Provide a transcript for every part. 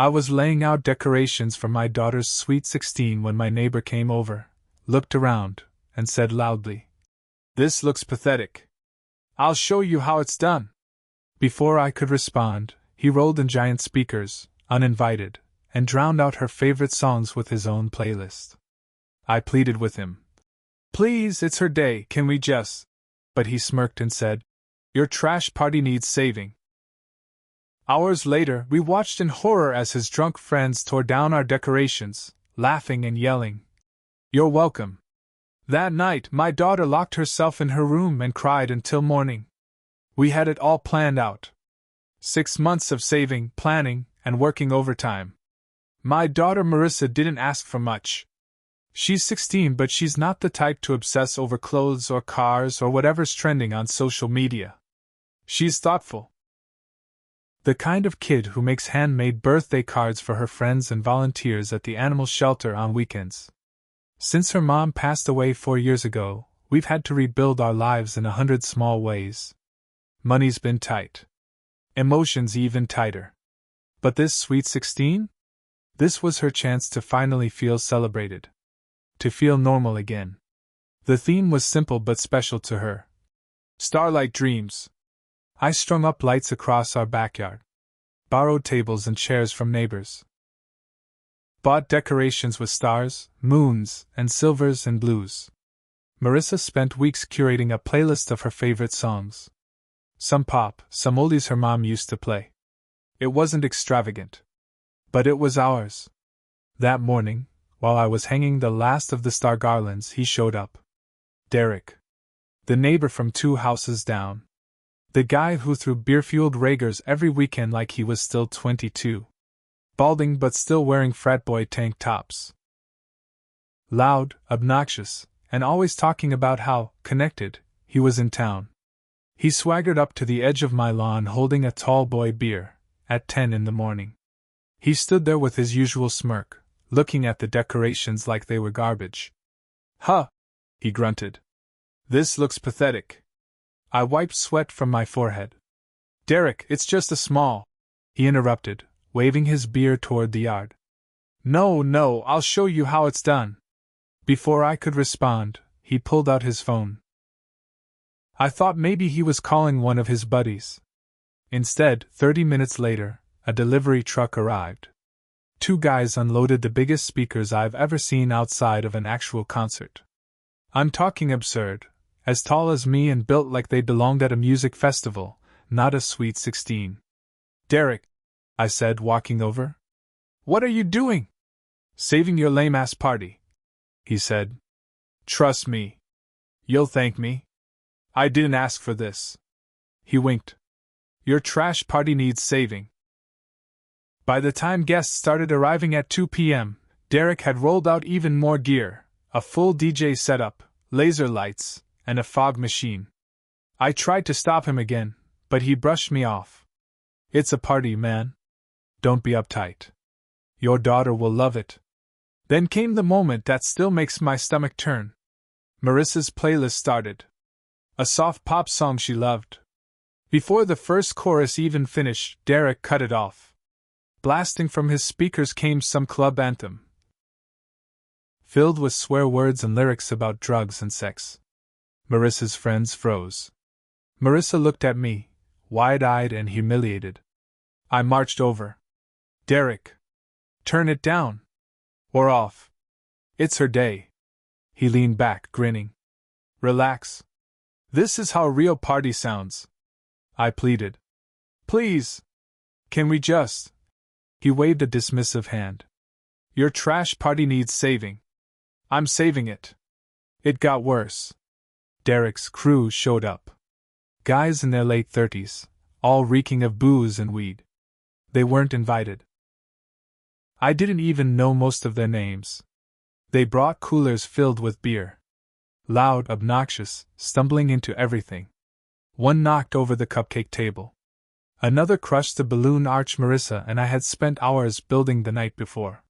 I was laying out decorations for my daughter's sweet 16 when my neighbor came over, looked around, and said loudly, "This looks pathetic. I'll show you how it's done." Before I could respond, he rolled in giant speakers, uninvited, and drowned out her favorite songs with his own playlist. I pleaded with him. "Please, it's her day, can we just—" But he smirked and said, "Your trash party needs saving." Hours later, we watched in horror as his drunk friends tore down our decorations, laughing and yelling, "You're welcome." That night, my daughter locked herself in her room and cried until morning. We had it all planned out. 6 months of saving, planning, and working overtime. My daughter Marissa didn't ask for much. She's 16, but she's not the type to obsess over clothes or cars or whatever's trending on social media. She's thoughtful. The kind of kid who makes handmade birthday cards for her friends and volunteers at the animal shelter on weekends. Since her mom passed away 4 years ago, we've had to rebuild our lives in 100 small ways. Money's been tight. Emotions even tighter. But this sweet 16? This was her chance to finally feel celebrated. To feel normal again. The theme was simple but special to her. Starlight Dreams. I strung up lights across our backyard. Borrowed tables and chairs from neighbors. Bought decorations with stars, moons, and silvers and blues. Marissa spent weeks curating a playlist of her favorite songs. Some pop, some oldies her mom used to play. It wasn't extravagant. But it was ours. That morning, while I was hanging the last of the star garlands, he showed up. Derek. The neighbor from 2 houses down. The guy who threw beer-fueled Raegers every weekend like he was still 22. Balding but still wearing frat boy tank tops. Loud, obnoxious, and always talking about how connected he was in town. He swaggered up to the edge of my lawn holding a tall boy beer, at 10 in the morning. He stood there with his usual smirk, looking at the decorations like they were garbage. "Huh," he grunted. "This looks pathetic." I wiped sweat from my forehead. "Derek, it's just a small," he interrupted, waving his beer toward the yard. No, I'll show you how it's done." Before I could respond, he pulled out his phone. I thought maybe he was calling one of his buddies. Instead, 30 minutes later, a delivery truck arrived. 2 guys unloaded the biggest speakers I've ever seen outside of an actual concert. I'm talking absurd, as tall as me and built like they belonged at a music festival, not a sweet 16. "Derek," I said, walking over. "What are you doing?" "Saving your lame-ass party," he said. "Trust me. You'll thank me. I didn't ask for this." He winked. "Your trash party needs saving." By the time guests started arriving at 2 p.m., Derek had rolled out even more gear, a full DJ setup, laser lights, and a fog machine. I tried to stop him again, but he brushed me off. "It's a party, man. Don't be uptight. Your daughter will love it." Then came the moment that still makes my stomach turn. Marissa's playlist started. A soft pop song she loved. Before the first chorus even finished, Derek cut it off. Blasting from his speakers came some club anthem, filled with swear words and lyrics about drugs and sex. Marissa's friends froze. Marissa looked at me, wide-eyed and humiliated. I marched over. "Derek, turn it down. Or off. It's her day." He leaned back, grinning. "Relax. This is how a real party sounds." I pleaded. "Please. Can we just—" He waved a dismissive hand. "Your trash party needs saving." "I'm saving it." It got worse. Derek's crew showed up. Guys in their late 30s, all reeking of booze and weed. They weren't invited. I didn't even know most of their names. They brought coolers filled with beer. Loud, obnoxious, stumbling into everything. One knocked over the cupcake table. Another crushed the balloon arch Marissa and I had spent hours building the night before.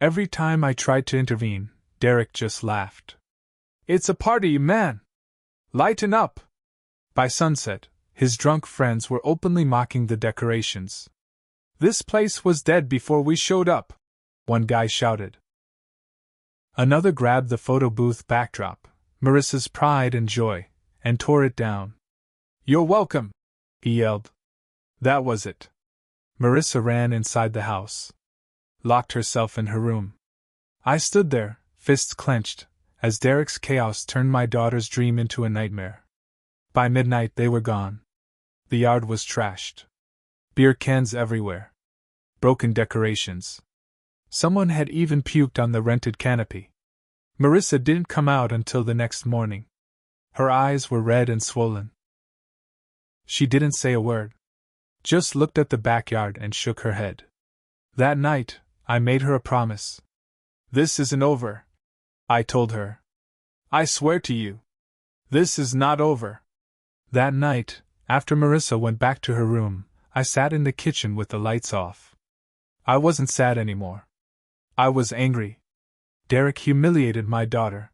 Every time I tried to intervene, Derek just laughed. "It's a party, man! Lighten up!" By sunset, his drunk friends were openly mocking the decorations. This place was dead before we showed up, one guy shouted. Another grabbed the photo booth backdrop, Marissa's pride and joy, and tore it down. You're welcome, he yelled. That was it. Marissa ran inside the house, locked herself in her room. I stood there, fists clenched, as Derek's chaos turned my daughter's dream into a nightmare. By midnight they were gone. The yard was trashed. Beer cans everywhere. Broken decorations. Someone had even puked on the rented canopy. Marissa didn't come out until the next morning. Her eyes were red and swollen. She didn't say a word. Just looked at the backyard and shook her head. That night, I made her a promise. This isn't over, I told her. I swear to you. This is not over. That night, after Marissa went back to her room, I sat in the kitchen with the lights off. I wasn't sad anymore. I was angry. Derek humiliated my daughter.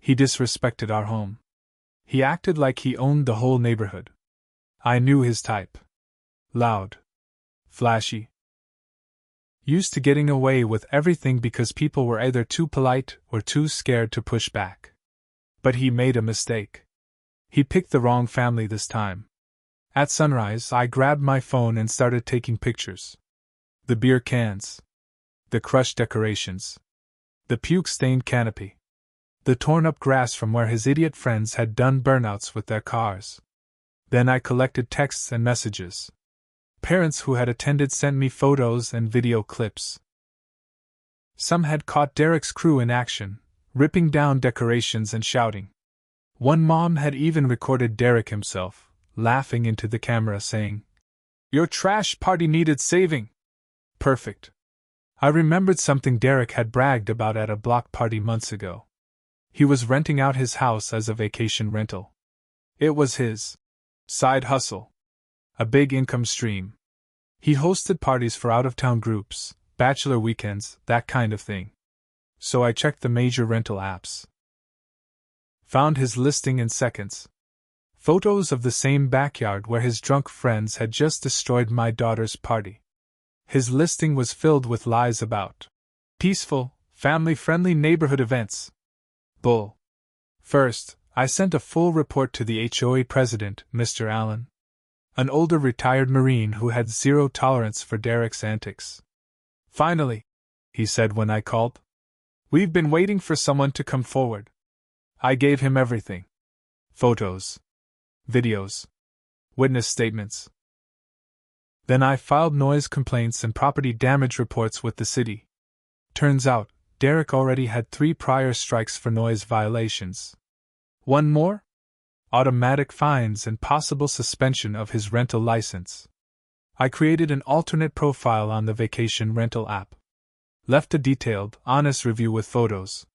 He disrespected our home. He acted like he owned the whole neighborhood. I knew his type. Loud. Flashy. Used to getting away with everything because people were either too polite or too scared to push back. But he made a mistake. He picked the wrong family this time. At sunrise, I grabbed my phone and started taking pictures. The beer cans. The crushed decorations. The puke-stained canopy. The torn-up grass from where his idiot friends had done burnouts with their cars. Then I collected texts and messages. Parents who had attended sent me photos and video clips. Some had caught Derek's crew in action, ripping down decorations and shouting. One mom had even recorded Derek himself, laughing into the camera saying, "Your trash party needed saving." Perfect. I remembered something Derek had bragged about at a block party months ago. He was renting out his house as a vacation rental. It was his side hustle. A big income stream. He hosted parties for out-of-town groups, bachelor weekends, that kind of thing. So I checked the major rental apps. Found his listing in seconds. Photos of the same backyard where his drunk friends had just destroyed my daughter's party. His listing was filled with lies about peaceful, family-friendly neighborhood events. Bull. First, I sent a full report to the HOA president, Mr. Allen. An older retired Marine who had zero tolerance for Derek's antics. Finally, he said when I called. We've been waiting for someone to come forward. I gave him everything. Photos. Videos. Witness statements. Then I filed noise complaints and property damage reports with the city. Turns out, Derek already had 3 prior strikes for noise violations. One more? Automatic fines and possible suspension of his rental license. I created an alternate profile on the vacation rental app. Left a detailed, honest review with photos.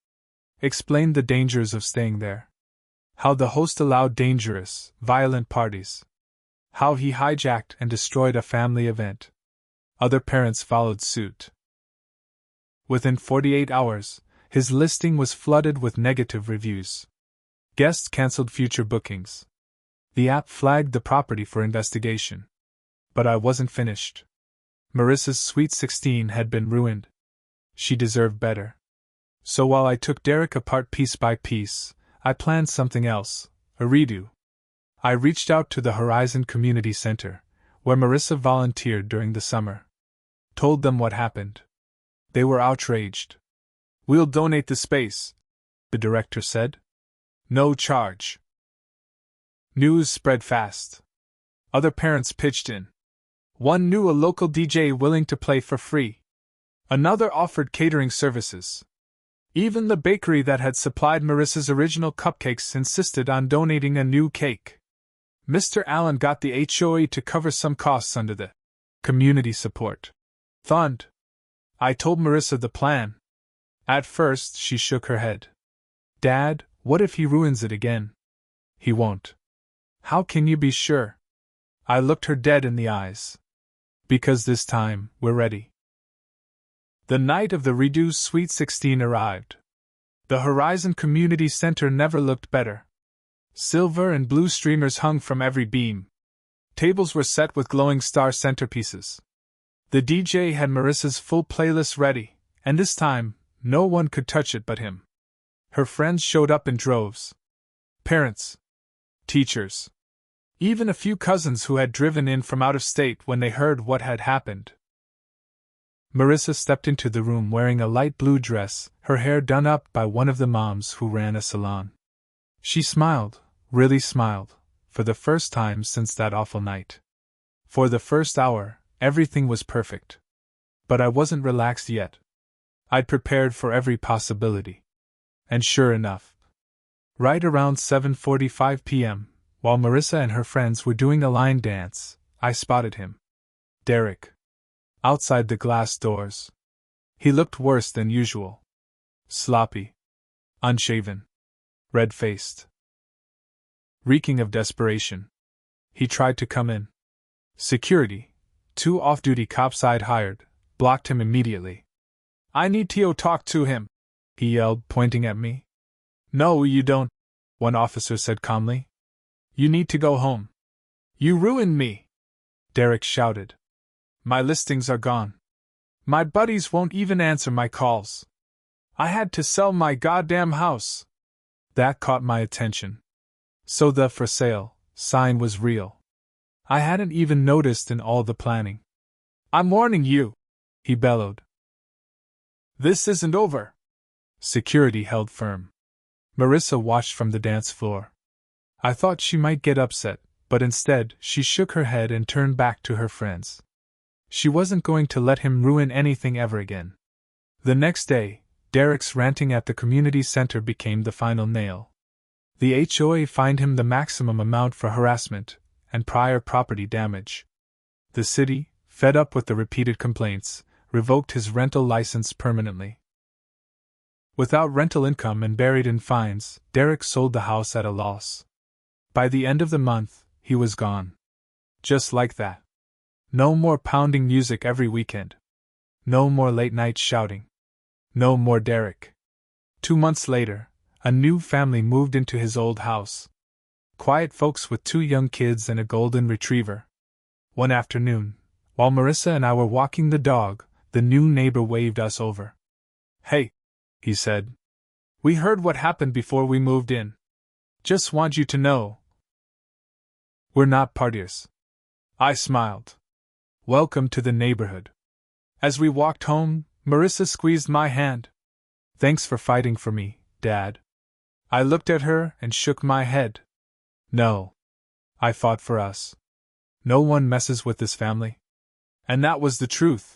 Explained the dangers of staying there. How the host allowed dangerous, violent parties. How he hijacked and destroyed a family event. Other parents followed suit. Within 48 hours, his listing was flooded with negative reviews. Guests canceled future bookings. The app flagged the property for investigation. But I wasn't finished. Marissa's sweet 16 had been ruined. She deserved better. So while I took Derek apart piece by piece, I planned something else, a redo. I reached out to the Horizon Community Center, where Marissa volunteered during the summer. Told them what happened. They were outraged. We'll donate the space, the director said. No charge. News spread fast. Other parents pitched in. One knew a local DJ willing to play for free. Another offered catering services. Even the bakery that had supplied Marissa's original cupcakes insisted on donating a new cake. Mr. Allen got the HOA to cover some costs under the community support fund. I told Marissa the plan. At first, she shook her head. Dad, what if he ruins it again? He won't. How can you be sure? I looked her dead in the eyes. Because this time, we're ready. The night of the redo Sweet 16 arrived. The Horizon Community Center never looked better. Silver and blue streamers hung from every beam. Tables were set with glowing star centerpieces. The DJ had Marissa's full playlist ready, and this time, no one could touch it but him. Her friends showed up in droves. Parents. Teachers. Even a few cousins who had driven in from out of state when they heard what had happened. Marissa stepped into the room wearing a light blue dress, her hair done up by one of the moms who ran a salon. She smiled, really smiled, for the first time since that awful night. For the first hour, everything was perfect. But I wasn't relaxed yet. I'd prepared for every possibility. And sure enough, right around 7:45 p.m., while Marissa and her friends were doing a line dance, I spotted him. Derek. Outside the glass doors. He looked worse than usual. Sloppy. Unshaven. Red-faced. Reeking of desperation. He tried to come in. Security, 2 off-duty cops I'd hired, blocked him immediately. "I need to talk to him," he yelled, pointing at me. "No, you don't," one officer said calmly. "You need to go home." "You ruined me," Derek shouted. "My listings are gone. My buddies won't even answer my calls. I had to sell my goddamn house." That caught my attention. So the "for sale" sign was real. I hadn't even noticed in all the planning. "I'm warning you," he bellowed. "This isn't over." Security held firm. Marissa watched from the dance floor. I thought she might get upset, but instead she shook her head and turned back to her friends. She wasn't going to let him ruin anything ever again. The next day, Derek's ranting at the community center became the final nail. The HOA fined him the maximum amount for harassment and prior property damage. The city, fed up with the repeated complaints, revoked his rental license permanently. Without rental income and buried in fines, Derek sold the house at a loss. By the end of the month, he was gone. Just like that. No more pounding music every weekend. No more late-night shouting. No more Derek. 2 months later, a new family moved into his old house. Quiet folks with 2 young kids and a golden retriever. One afternoon, while Marissa and I were walking the dog, the new neighbor waved us over. "Hey," he said. "We heard what happened before we moved in. Just want you to know. We're not partiers." I smiled. Welcome to the neighborhood. As we walked home, Marissa squeezed my hand. "Thanks for fighting for me, Dad." I looked at her and shook my head. No. I fought for us. No one messes with this family. And that was the truth.